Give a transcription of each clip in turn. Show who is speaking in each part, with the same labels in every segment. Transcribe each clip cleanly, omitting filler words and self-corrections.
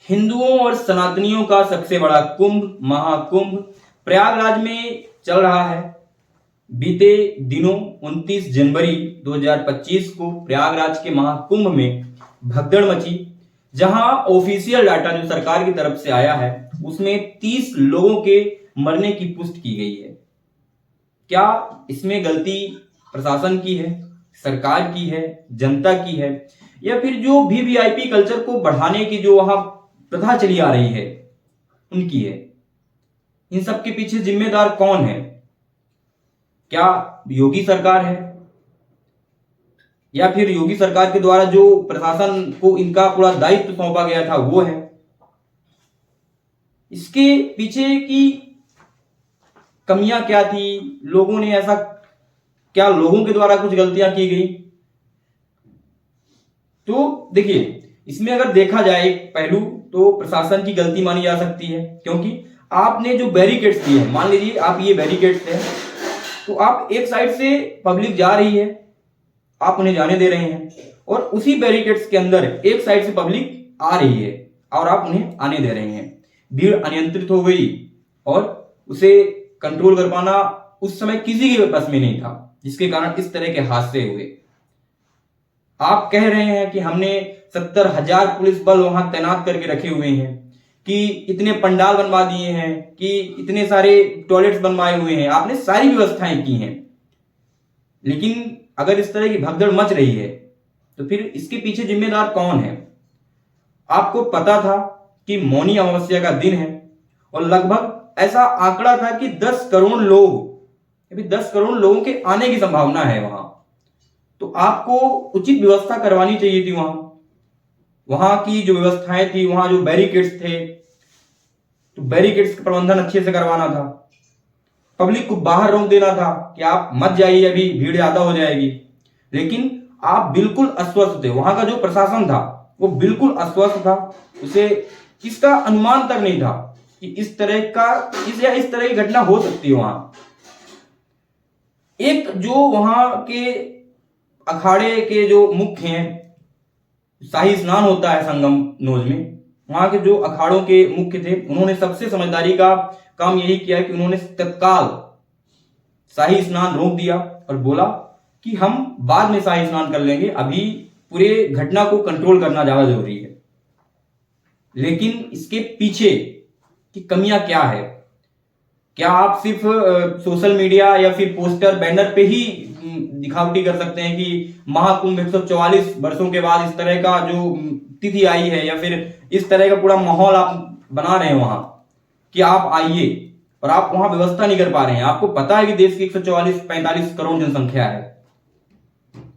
Speaker 1: हिंदुओं और सनातनियों का सबसे बड़ा कुंभ महाकुंभ प्रयागराज में चल रहा है। बीते दिनों 29 जनवरी 2025 को प्रयागराज के महाकुंभ में भगदड़ मची, जहां ऑफिशियल डाटा जो सरकार की तरफ से आया है उसमें 30 लोगों के मरने की पुष्टि की गई है। क्या इसमें गलती प्रशासन की है, सरकार की है, जनता की है, या फिर जो वीवीआईपी कल्चर को बढ़ाने की जो वहां प्रथा चली आ रही है उनकी है? इन सब के पीछे जिम्मेदार कौन है? क्या योगी सरकार है, या फिर योगी सरकार के द्वारा जो प्रशासन को इनका पूरा दायित्व सौंपा गया था वो है? इसके पीछे की कमियां क्या थी? लोगों ने ऐसा क्या, लोगों के द्वारा कुछ गलतियां की गई? तो देखिए, इसमें अगर देखा जाए एक पहलू तो प्रशासन की गलती मानी जा सकती है, क्योंकि आपने जो बैरिकेड्स दिए हैं, मान लीजिए आप ये बैरिकेड्स हैं, तो आप एक साइड से पब्लिक जा रही है, आप उन्हें जाने दे रहे हैं, और उसी बैरिकेड्स के अंदर एक साइड से पब्लिक आ रही है और आप उन्हें आने दे रहे हैं। भीड़ अनियंत्रित हो गई और उसे कंट्रोल कर पाना उस समय किसी के बस में नहीं था, जिसके कारण इस तरह के हादसे हुए। आप कह रहे हैं कि हमने 70,000 पुलिस बल वहां तैनात करके रखे हुए हैं, कि इतने पंडाल बनवा दिए हैं, कि इतने सारे टॉयलेट्स बनवाए हुए हैं, आपने सारी व्यवस्थाएं की हैं। लेकिन अगर इस तरह की भगदड़ मच रही है तो फिर इसके पीछे जिम्मेदार कौन है? आपको पता था कि मौनी अमावस्या का दिन है और लगभग ऐसा आंकड़ा था कि 10 करोड़ लोग, 10 करोड़ लोगों के आने की संभावना है वहां। तो आपको उचित व्यवस्था करवानी चाहिए थी वहां की जो व्यवस्थाएं थी, वहां जो बैरिकेड्स थे, तो बैरिकेड्स का प्रबंधन अच्छे से करवाना था। पब्लिक को बाहर रोक देना था कि आप मत जाइए, अभी भीड़ ज्यादा हो जाएगी। लेकिन आप बिल्कुल अस्वस्थ थे, वहां का जो प्रशासन था वो बिल्कुल अस्वस्थ था। उसे इसका अनुमान तक नहीं था कि इस तरह की घटना हो सकती है वहां। एक जो वहां के अखाड़े के जो मुख्य हैं, शाही स्नान होता है संगम नोज में, वहां के जो अखाड़ों के मुख्य थे, उन्होंने सबसे समझदारी का काम यही किया कि उन्होंने तत्काल शाही स्नान रोक दिया और बोला कि हम बाद में शाही स्नान कर लेंगे, अभी पूरे घटना को कंट्रोल करना ज्यादा जरूरी है। लेकिन इसके पीछे की कमियां क्या है? क्या आप सिर्फ सोशल मीडिया या फिर पोस्टर बैनर पे ही दिखावटी कर सकते हैं कि महाकुंभ 144 वर्षों के बाद इस तरह का जो तिथि आई है, या फिर इस तरह का पूरा माहौल आप बना रहे हैं वहां कि आप आइए, और आप वहां व्यवस्था नहीं कर पा रहे हैं? आपको पता है कि देश की 144-45 करोड़ जनसंख्या है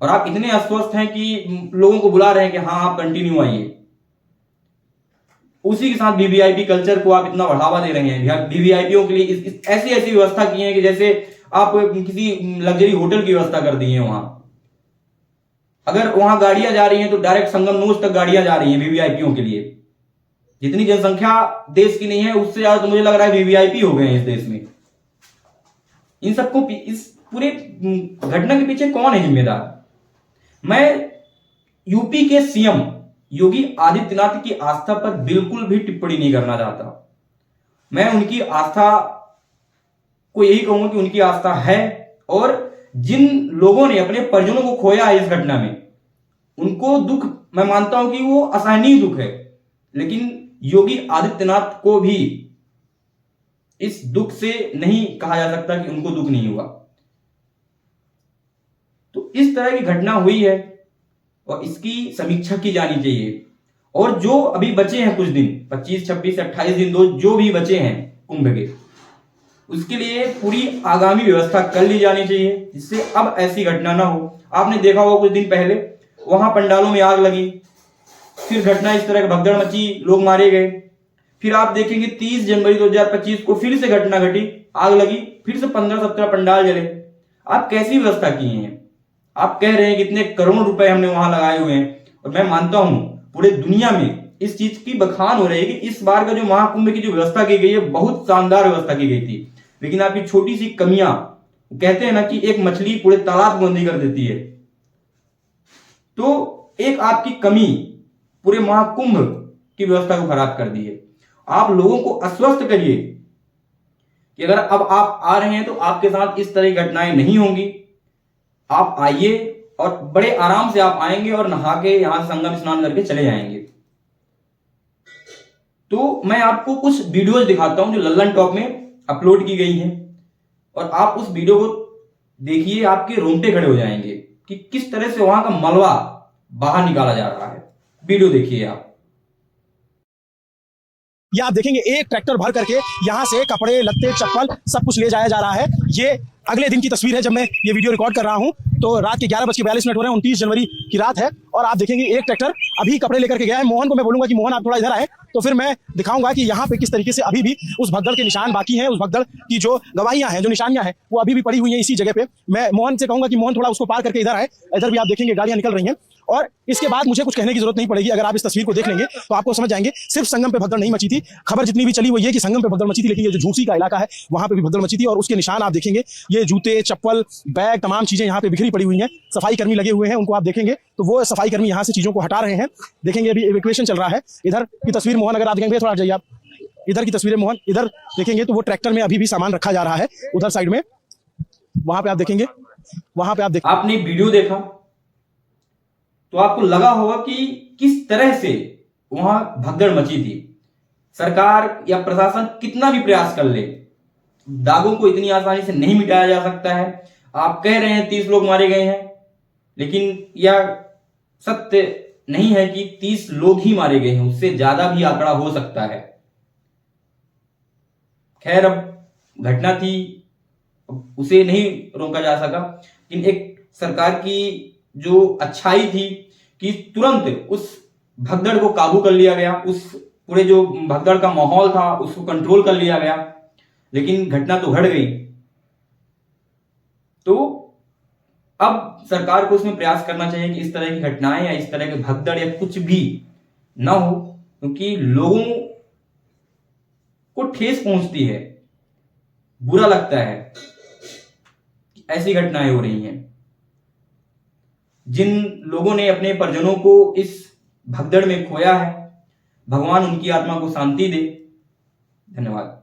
Speaker 1: और आप इतने अस्वस्थ हैं कि लोगों को बुला रहे हैं कि हाँ आप कंटिन्यू आइए। उसी के साथ वीवीआईपी कल्चर को आप इतना बढ़ावा दे रहे हैं। वीवीआईपीओ के लिए ऐसी ऐसी व्यवस्था की है कि जैसे आप किसी लग्जरी होटल की व्यवस्था कर दी है वहां। अगर वहां गाड़ियां जा रही हैं तो डायरेक्ट संगम नोज तक गाड़ियां जा रही हैं वीवीआईपीओ के लिए। जितनी जनसंख्या देश की नहीं है उससे ज्यादा तो मुझे लग रहा है वीवीआईपी हो गए हैं इस देश में। इन सबको, इस पूरे घटना के पीछे कौन है जिम्मेदार? मैं यूपी के सीएम योगी आदित्यनाथ की आस्था पर बिल्कुल भी टिप्पणी नहीं करना चाहता। मैं उनकी आस्था को यही कहूंगा कि उनकी आस्था है, और जिन लोगों ने अपने परिजनों को खोया है इस घटना में, उनको दुख मैं मानता हूं कि वो असहनीय दुख है। लेकिन योगी आदित्यनाथ को भी इस दुख से नहीं कहा जा सकता कि उनको दुख नहीं हुआ। तो इस तरह की घटना हुई है और इसकी समीक्षा की जानी चाहिए। और जो अभी बचे हैं कुछ दिन, 25, 26, 28 दिन जो भी बचे हैं कुंभ के, उसके लिए पूरी आगामी व्यवस्था कर ली जानी चाहिए, जिससे अब ऐसी घटना ना हो। आपने देखा होगा कुछ दिन पहले वहां पंडालों में आग लगी, फिर घटना इस तरह की भगदड़ मची, लोग मारे गए। फिर आप देखेंगे 30 जनवरी 2025 को फिर से घटना घटी, आग लगी, फिर से 15-17 पंडाल जले। आप कैसी व्यवस्था किए हैं? आप कह रहे हैं कि इतने करोड़ रुपए हमने वहां लगाए हुए हैं, और मैं मानता हूं पूरे दुनिया में इस चीज की बखान हो रही है कि इस बार का जो महाकुंभ की जो व्यवस्था की गई है बहुत शानदार व्यवस्था की गई थी। लेकिन आपकी छोटी सी कमियां, कहते हैं ना कि एक मछली पूरे तालाब को गंदी कर देती है, तो एक आपकी कमी पूरे महाकुंभ की व्यवस्था को खराब कर दी है। आप लोगों को आश्वस्त करिए कि अगर अब आप आ रहे हैं तो आपके साथ इस तरह की घटनाएं नहीं होंगी। आप आइए और बड़े आराम से आप आएंगे और नहा के यहां संगम स्नान करके चले जाएंगे। तो मैं आपको कुछ वीडियोज दिखाता हूं जो लल्लन टॉप में अपलोड की गई है, और आप उस वीडियो को देखिए, आपके रोंगटे खड़े हो जाएंगे कि किस तरह से वहां का मलबा बाहर निकाला जा रहा है। वीडियो देखिए आप।
Speaker 2: या आप देखेंगे एक ट्रैक्टर भर करके यहाँ से कपड़े, लत्ते, चप्पल सब कुछ ले जाया जा रहा है। ये अगले दिन की तस्वीर है जब मैं ये वीडियो रिकॉर्ड कर रहा हूँ। तो रात के 11:42 हो रहे हैं, 29 जनवरी की रात है, और आप देखेंगे एक ट्रैक्टर अभी कपड़े लेकर के गया है। मोहन को मैं बोलूंगा कि मोहन आप थोड़ा इधर आए, तो फिर मैं दिखाऊंगा कि यहाँ पे किस तरीके से अभी भी उस भगदड़ के निशान बाकी हैं। उस भगदड़ की जो गवाहियां हैं, जो निशानियां हैं, वो अभी भी पड़ी हुई हैं इसी जगह पे। मैं मोहन से कहूंगा कि मोहन थोड़ा उसको पार करके इधर आए। इधर भी आप देखेंगे गाड़ियां निकल रही हैं, और इसके बाद मुझे कुछ कहने की जरूरत नहीं पड़ेगी। अगर आप इस तस्वीर को देख लेंगे तो आपको समझ जाएंगे सिर्फ संगम पे भगदड़ नहीं मची थी। खबर जितनी भी चली वो ये कि संगम पे भगदड़ मची थी, लेकिन ये जो झूसी का इलाका है वहां पे भी भगदड़ मची थी। और उसके निशान आप देखेंगे, ये जूते, चप्पल, बैग, तमाम चीजें यहाँ पे बिखरी पड़ी हुई हैं। सफाई कर्मी लगे हुए हैं, उनको आप देखेंगे तो वो सफाई कर्मी यहाँ से चीजों को हटा रहे हैं। देखेंगे अभी इवैक्यूएशन चल रहा है। इधर की तस्वीर मोहन अगर आप देखेंगे, थोड़ा हट जाइए आप, इधर की तस्वीर मोहन, इधर देखेंगे तो वो ट्रैक्टर में अभी भी सामान रखा जा रहा है उधर साइड में। वहां पे आप देखेंगे, वहां पे आप देखेंगे।
Speaker 1: आपने वीडियो देखा तो आपको लगा होगा कि किस तरह से वहां भगदड़ मची थी। सरकार या प्रशासन कितना भी प्रयास कर ले, दागों को इतनी आसानी से नहीं मिटाया जा सकता है। आप कह रहे हैं 30 लोग मारे गए हैं, लेकिन यह सत्य नहीं है कि 30 लोग ही मारे गए हैं, उससे ज्यादा भी आंकड़ा हो सकता है। खैर, अब घटना थी, उसे नहीं रोका जा सका, लेकिन एक सरकार की जो अच्छाई थी कि तुरंत उस भगदड़ को काबू कर लिया गया। उस पूरे जो भगदड़ का माहौल था उसको कंट्रोल कर लिया गया, लेकिन घटना तो घट गई। तो अब सरकार को इसमें प्रयास करना चाहिए कि इस तरह की घटनाएं या इस तरह के भगदड़ या कुछ भी ना हो, क्योंकि लोगों को ठेस पहुंचती है, बुरा लगता है कि ऐसी घटनाएं हो रही हैं। जिन लोगों ने अपने परिजनों को इस भगदड़ में खोया है, भगवान उनकी आत्मा को शांति दे। धन्यवाद।